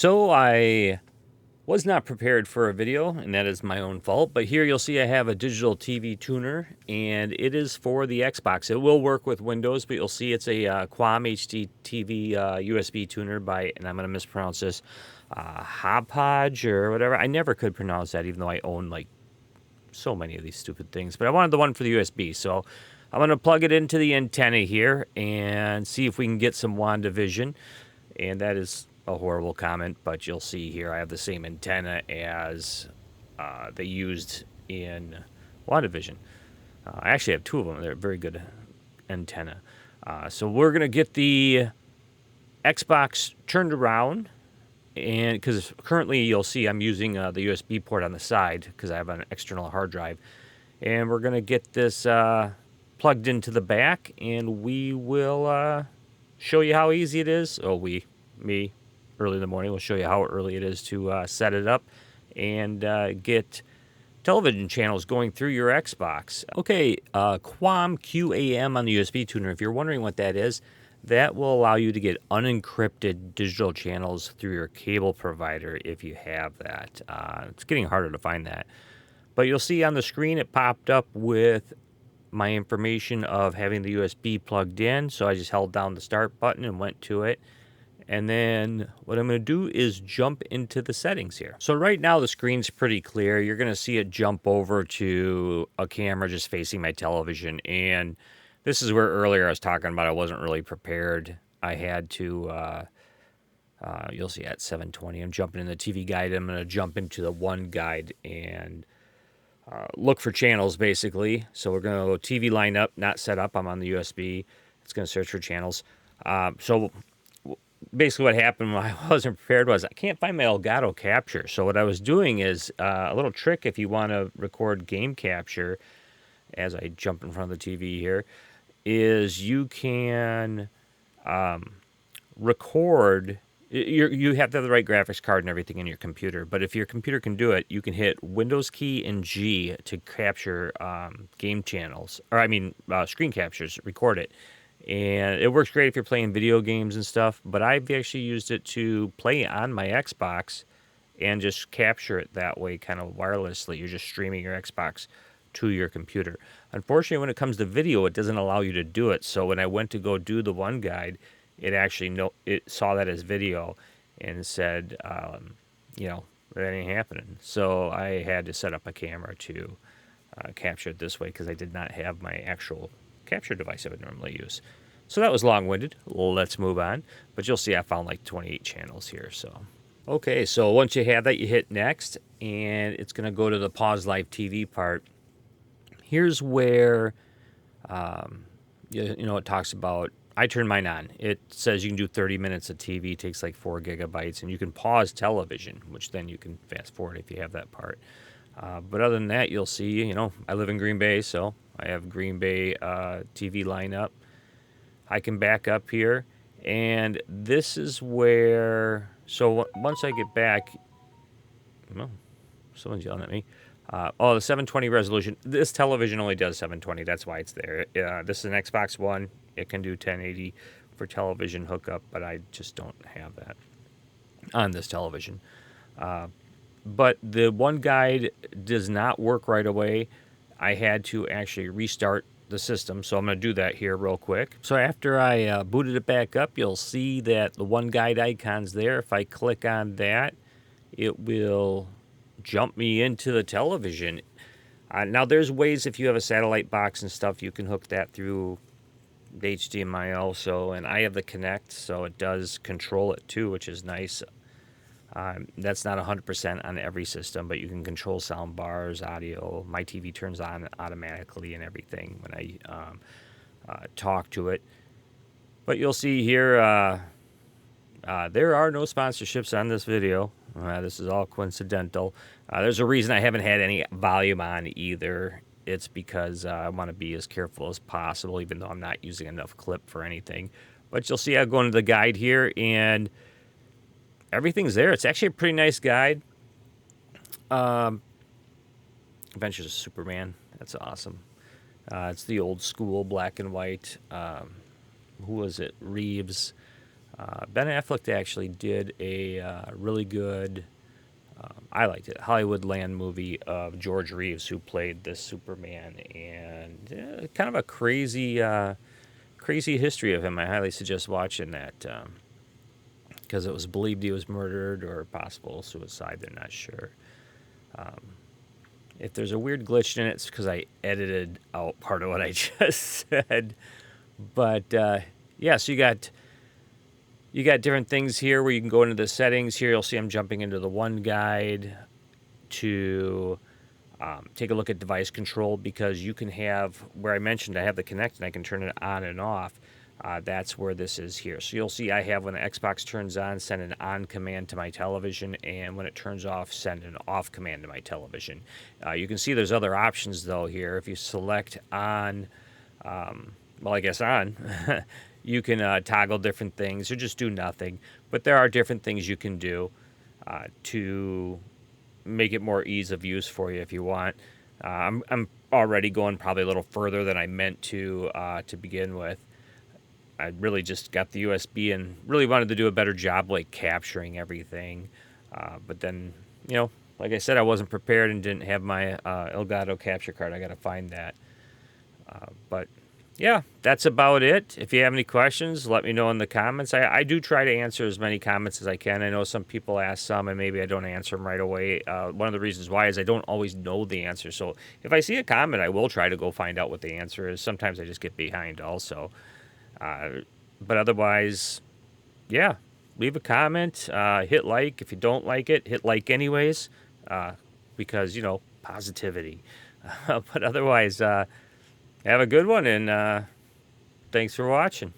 So I was not prepared for a video, and that is my own fault. But here you'll see I have a digital TV tuner, and it is for the Xbox. It will work with Windows, but you'll see it's a Quam HD TV USB tuner by, and I'm going to mispronounce this, Hopodge or whatever. I never could pronounce that, even though I own like so many of these stupid things. But I wanted the one for the USB, so I'm going to plug it into the antenna here and see if we can get some WandaVision. And that is a horrible comment, but you'll see here I have the same antenna as they used in WandaVision. I actually have two of them. They're very good antenna. So we're going to get the Xbox turned around, and because currently you'll see I'm using the USB port on the side because I have an external hard drive. And we're going to get this plugged into the back, and we will show you how easy it is. Me, early in the morning, will show you how early it is to set it up and get television channels going through your Xbox. Okay, Quam QAM on the USB tuner. If you're wondering what that is, that will allow you to get unencrypted digital channels through your cable provider if you have that. It's getting harder to find that. But you'll see on the screen it popped up with my information of having the USB plugged in. So I just held down the start button and went to it. And then what I'm going to do is jump into the settings here. So right now the screen's pretty clear. You're going to see it jump over to a camera just facing my television. And this is where earlier I was talking about I wasn't really prepared. I had to, you'll see at 720, I'm jumping in the TV guide. I'm going to jump into the one guide and look for channels basically. So we're going to go TV lineup, not set up. I'm on the USB. It's going to search for channels. So basically what happened when I wasn't prepared was I can't find my Elgato capture. So what I was doing is a little trick if you want to record game capture, as I jump in front of the TV here, is you can record. You have to have the right graphics card and everything in your computer. But if your computer can do it, you can hit Windows key and G to capture game channels. Or screen captures, record it. And it works great if you're playing video games and stuff, but I've actually used it to play on my Xbox and just capture it that way, kind of wirelessly. You're just streaming your Xbox to your computer. Unfortunately, when it comes to video, it doesn't allow you to do it. So when I went to go do the one guide, it actually it saw that as video and said, that ain't happening. So I had to set up a camera to capture it this way because I did not have my actual capture device I would normally use. So that was long-winded. Let's move on. But you'll see I found like 28 channels here. So okay, so once you have that, you hit next, and it's going to go to the pause live TV part. Here's where it talks about, I turn mine on. It says you can do 30 minutes of TV. It takes like 4 gigabytes, and you can pause television, which then you can fast forward if you have that part. But other than that, you'll see, I live in Green Bay, so I have Green Bay TV lineup. I can back up here, and this is where, so once I get back, someone's yelling at me. The 720 resolution. This television only does 720. That's why it's there. This is an Xbox One. It can do 1080 for television hookup, but I just don't have that on this television. But the one guide does not work right away. I had to actually restart the system, so I'm going to do that here real quick. So after I booted it back up, you'll see that the one guide icon's there. If I click on that, it will jump me into the television. Now there's ways, if you have a satellite box and stuff, you can hook that through the HDMI also, and I have the Kinect, so it does control it too, which is nice. That's not 100% on every system, but you can control sound bars, audio. My TV turns on automatically and everything when I talk to it. But you'll see here, there are no sponsorships on this video. This is all coincidental. There's a reason I haven't had any volume on either. It's because I want to be as careful as possible, even though I'm not using enough clip for anything. But you'll see I go into the guide here, and everything's there. It's actually a pretty nice guide. Adventures of Superman. That's awesome. It's the old school black and white. Who was it? Reeves. Ben Affleck actually did a really good, I liked it, Hollywoodland movie of George Reeves, who played this Superman, and kind of a crazy history of him. I highly suggest watching that because it was believed he was murdered or possible suicide. They're not sure. If there's a weird glitch in it, it's because I edited out part of what I just said. But yeah, so you got different things here where you can go into the settings. Here you'll see I'm jumping into the one guide to take a look at device control, because you can have, where I mentioned I have the Kinect and I can turn it on and off. That's where this is here. So you'll see I have, when the Xbox turns on, send an on command to my television, and when it turns off, send an off command to my television. You can see there's other options though here. If you select on, well, I guess on, you can toggle different things or just do nothing. But there are different things you can do to make it more ease of use for you if you want. I'm already going probably a little further than I meant to begin with. I really just got the USB and really wanted to do a better job like capturing everything. But then, like I said, I wasn't prepared and didn't have my Elgato capture card. I got to find that. But yeah, that's about it. If you have any questions, let me know in the comments. I do try to answer as many comments as I can. I know some people ask some and maybe I don't answer them right away. One of the reasons why is I don't always know the answer. So if I see a comment, I will try to go find out what the answer is. Sometimes I just get behind also. But otherwise, yeah, leave a comment, hit like. If you don't like it, hit like anyways, because, positivity. But otherwise, have a good one, and thanks for watching.